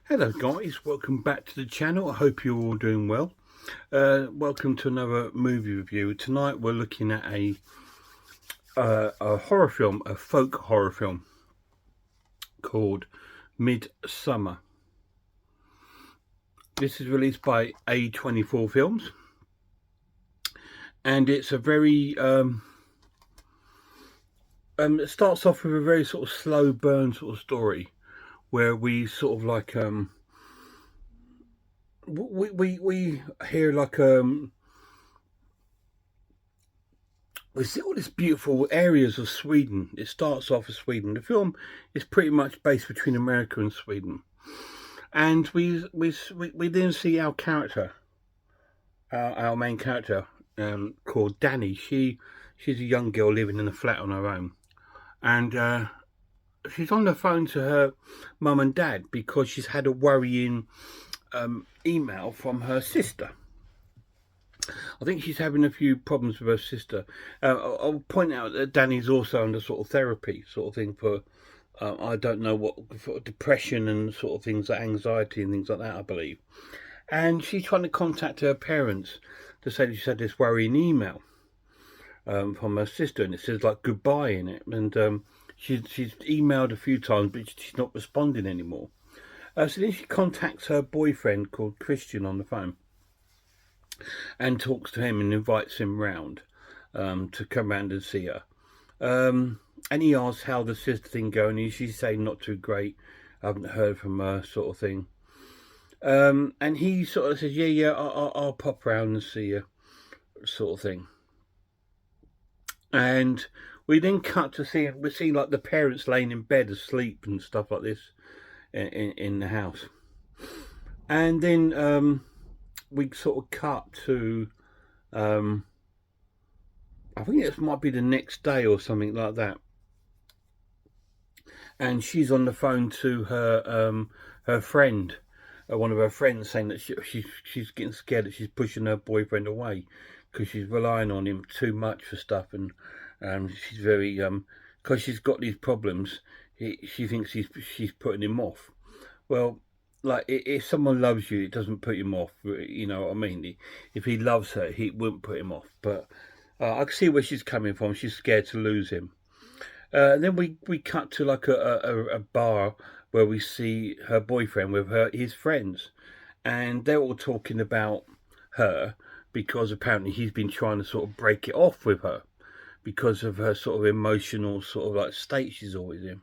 Hello guys, welcome back to the channel. I hope you're all doing well. Welcome to another movie review. Tonight we're looking at a horror film, a folk horror film called Midsummer. This is released by A24 Films, and it's a very it starts off with a very sort of slow burn sort of story where we sort of like we hear like we see all these beautiful areas of Sweden. It starts off as Sweden. The film is pretty much based between America and Sweden, and we then see our character, our main character, called Danny. She's a young girl living in a flat on her own, and she's on the phone to her mum and dad because she's had a worrying email from her sister. I think she's having a few problems with her sister. I'll point out that Danny's also under sort of therapy sort of thing for, I don't know what, for depression and sort of things like anxiety and things like that, I believe. And she's trying to contact her parents to say she's had this worrying email from her sister, and it says like goodbye in it. And she's emailed a few times, but she's not responding anymore. So then she contacts her boyfriend called Christian on the phone and talks to him and invites him round to come round and see her. And he asks how the sister thing going, and she's saying not too great. I haven't heard from her, sort of thing. And he sort of says, yeah, I'll pop round and see you, sort of thing. And we then cut to we see like the parents laying in bed asleep and stuff like this in the house. And then we sort of cut to I think it might be the next day or something like that, and she's on the phone to her friend, one of her friends, saying that she's getting scared that she's pushing her boyfriend away because she's relying on him too much for stuff, and she's very because she's got these problems. She thinks she's putting him off. Well, like if someone loves you, it doesn't put him off. You know what I mean? If he loves her, he wouldn't put him off. But I can see where she's coming from. She's scared to lose him. Then we cut to like a bar where we see her boyfriend with his friends, and they're all talking about her because apparently he's been trying to sort of break it off with her because of her sort of emotional sort of like state she's always in.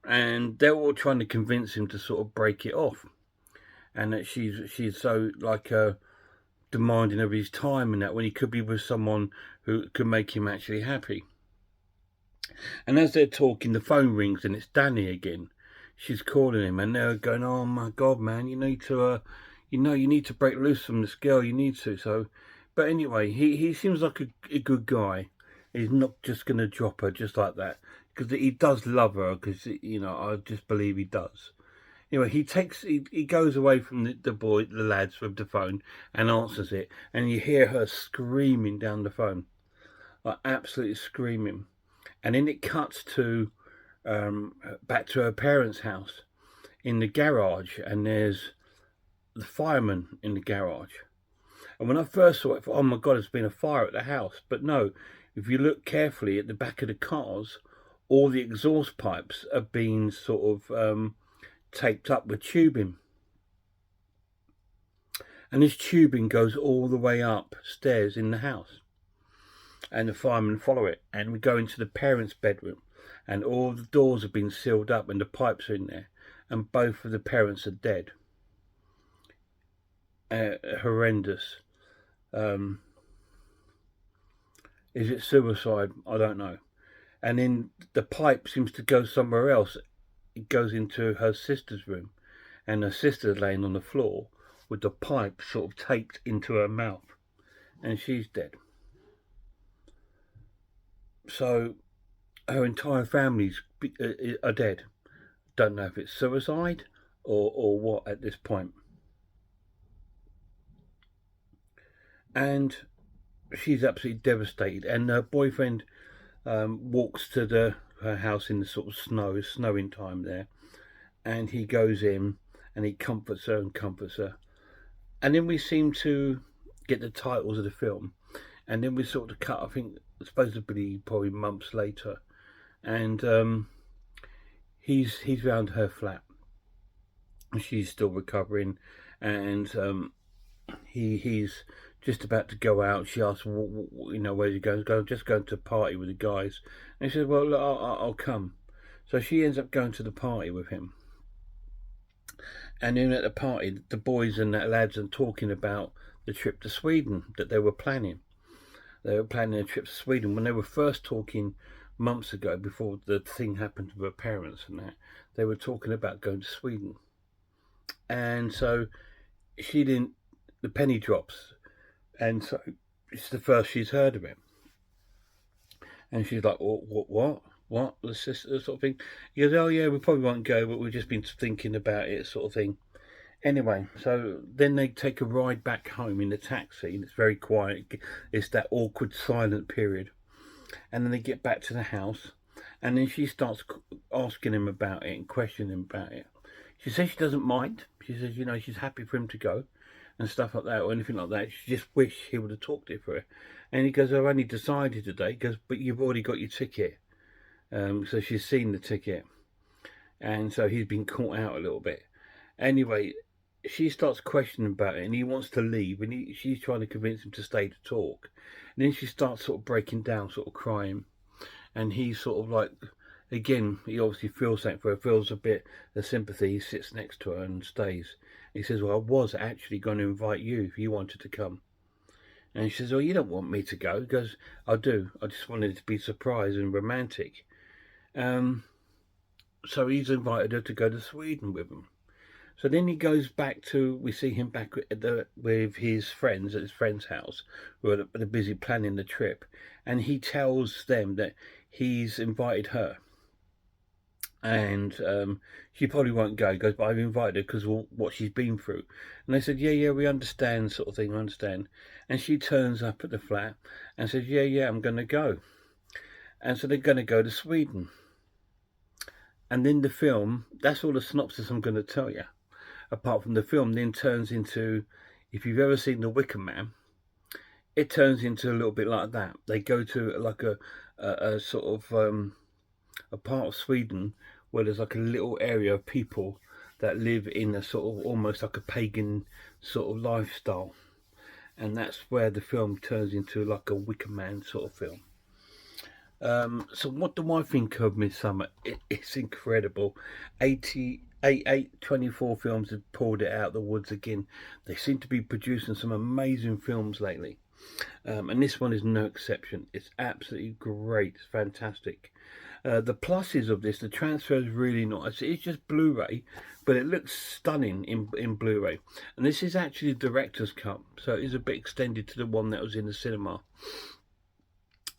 And they're all trying to convince him to sort of break it off, and that she's so like demanding of his time, and that when he could be with someone who could make him actually happy. And as they're talking, the phone rings and it's Danny again. She's calling him, and they're going, "Oh my God, man, you need to, you need to break loose from this girl. You need to." So, but anyway, he seems like a good guy. He's not just going to drop her just like that, because he does love her, because, you know, I just believe he does. Anyway, he goes away from the lads with the phone and answers it, and you hear her screaming down the phone, like absolutely screaming. And then it cuts to back to her parents' house in the garage, and there's the fireman in the garage. And when I first saw it, I thought, oh my God, there's been a fire at the house. But no, if you look carefully at the back of the cars, all the exhaust pipes are being sort of taped up with tubing. And this tubing goes all the way upstairs in the house. And the firemen follow it. And we go into the parents' bedroom. And all the doors have been sealed up and the pipes are in there. And both of the parents are dead. Horrendous. Is it suicide? I don't know. And then the pipe seems to go somewhere else. It goes into her sister's room, and her sister's laying on the floor with the pipe sort of taped into her mouth, and she's dead. So her entire family's are dead. Don't know if it's suicide or what at this point. And she's absolutely devastated, and her boyfriend walks to her house in the sort of snowing time there, and he goes in and he comforts her and comforts her. And then we seem to get the titles of the film, and then we sort of cut, I think, supposedly probably months later, and he's round her flat, and she's still recovering, and he's just about to go out. She asks, where he goes. Just going to a party with the guys, and he says, well, look, I'll come. So she ends up going to the party with him. And then at the party, the boys and the lads are talking about the trip to Sweden that they were planning. They were planning a trip to Sweden when they were first talking months ago, before the thing happened to her parents and that. They were talking about going to Sweden. And so the penny drops. And so it's the first she's heard of it. And she's like, what? The sister sort of thing. He goes, oh yeah, we probably won't go, but we've just been thinking about it, sort of thing. Anyway, so then they take a ride back home in the taxi, and it's very quiet. It's that awkward, silent period. And then they get back to the house, and then she starts asking him about it and questioning him about it. She says she doesn't mind. She says, she's happy for him to go and stuff like that, or anything like that. She just wished he would have talked to her. And he goes, I've only decided today. He goes, but you've already got your ticket. So she's seen the ticket, and so he's been caught out a little bit. Anyway, she starts questioning about it, and he wants to leave, and she's trying to convince him to stay to talk. And then she starts sort of breaking down, sort of crying, and he's sort of like, again, he obviously feels something for her, feels a bit of sympathy. He sits next to her and stays. He says, well, I was actually going to invite you if you wanted to come. And she says, well, you don't want me to go. He goes, I do. I just wanted it to be surprised and romantic. So he's invited her to go to Sweden with him. So then he goes back to, we see him back with his friends at his friend's house, who are busy planning the trip. And he tells them that he's invited her. And she probably won't go. He goes, but I've invited her because of what she's been through. And they said, yeah, we understand, sort of thing, I understand. And she turns up at the flat and says, yeah, I'm going to go. And so they're going to go to Sweden. And then the film, that's all the synopsis I'm going to tell you. Apart from the film then turns into, if you've ever seen The Wicker Man, it turns into a little bit like that. They go to like a sort of a part of Sweden where there's like a little area of people that live in a sort of almost like a pagan sort of lifestyle. And that's where the film turns into like a Wicker Man sort of film. So what do I think of Midsomar? It's incredible. 24 films have pulled it out of the woods again. They seem to be producing some amazing films lately. And this one is no exception. It's absolutely great. It's fantastic. The pluses of this, the transfer is really nice. It's just Blu-ray, but it looks stunning in Blu-ray. And this is actually the director's cut, so it is a bit extended to the one that was in the cinema.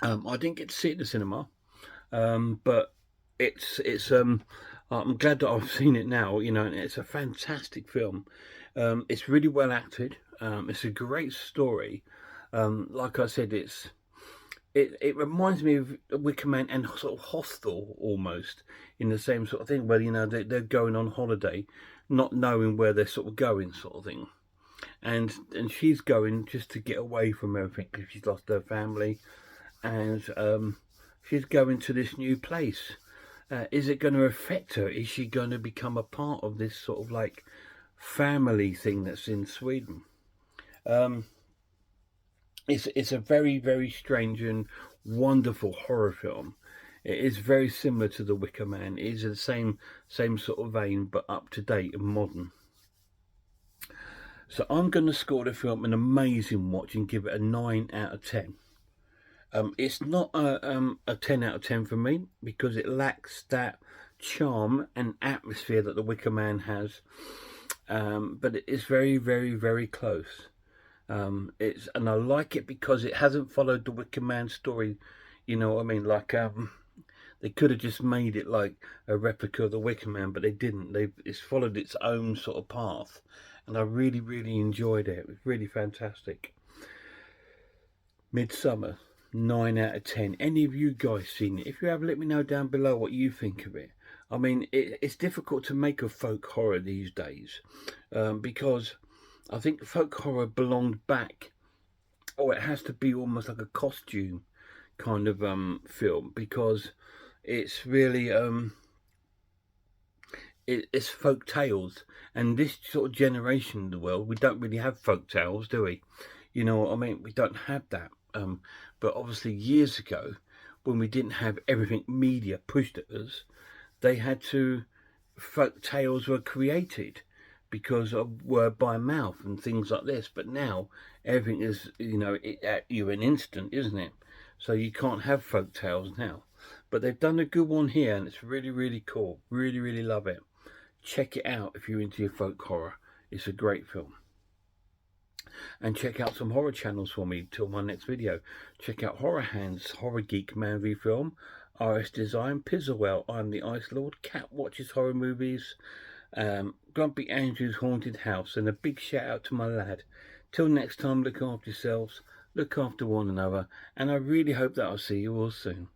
I didn't get to see it in the cinema, but it's I'm glad that I've seen it now. And it's a fantastic film. It's really well acted. It's a great story. Like I said, it reminds me of Wicker Man and sort of Hostel almost, in the same sort of thing, where they're going on holiday, not knowing where they're sort of going, sort of thing. And she's going just to get away from everything because she's lost her family. And she's going to this new place. Is it going to affect her? Is she going to become a part of this sort of like family thing that's in Sweden? It's a very, very strange and wonderful horror film. It is very similar to The Wicker Man. It is the same sort of vein, but up to date and modern. So I'm going to score the film an amazing watch and give it a 9 out of 10. It's not a 10 out of 10 for me because it lacks that charm and atmosphere that The Wicker Man has. But it is very, very, very close. And I like it because it hasn't followed The Wicker Man story. You know what I mean? Like they could have just made it like a replica of The Wicker Man, but they didn't. It's followed its own sort of path, and I really, really enjoyed it. It was really fantastic. Midsomar. 9 out of 10. Any of you guys seen it? If you have, let me know down below what you think of it. I mean, it's difficult to make a folk horror these days, because I think folk horror belonged back, or it has to be almost like a costume kind of film, because it's really it's folk tales, and this sort of generation of the world, we don't really have folk tales, do we? You know what I mean? We don't have that. But obviously, years ago, when we didn't have everything media pushed at us, they had to, folk tales were created because of word by mouth and things like this. But now everything is, at you an instant, isn't it? So you can't have folk tales now. But they've done a good one here, and it's really, really cool. Really, really love it. Check it out if you're into your folk horror. It's a great film. And check out some horror channels for me till my next video. Check out Horror Hands, Horror Geek, Man v Film, RS Design, Pizzlewell, I'm the Ice Lord, Cat Watches Horror Movies, Grumpy Andrew's Haunted House, and a big shout out to my lad. Till next time, look after yourselves, look after one another, and I really hope that I'll see you all soon.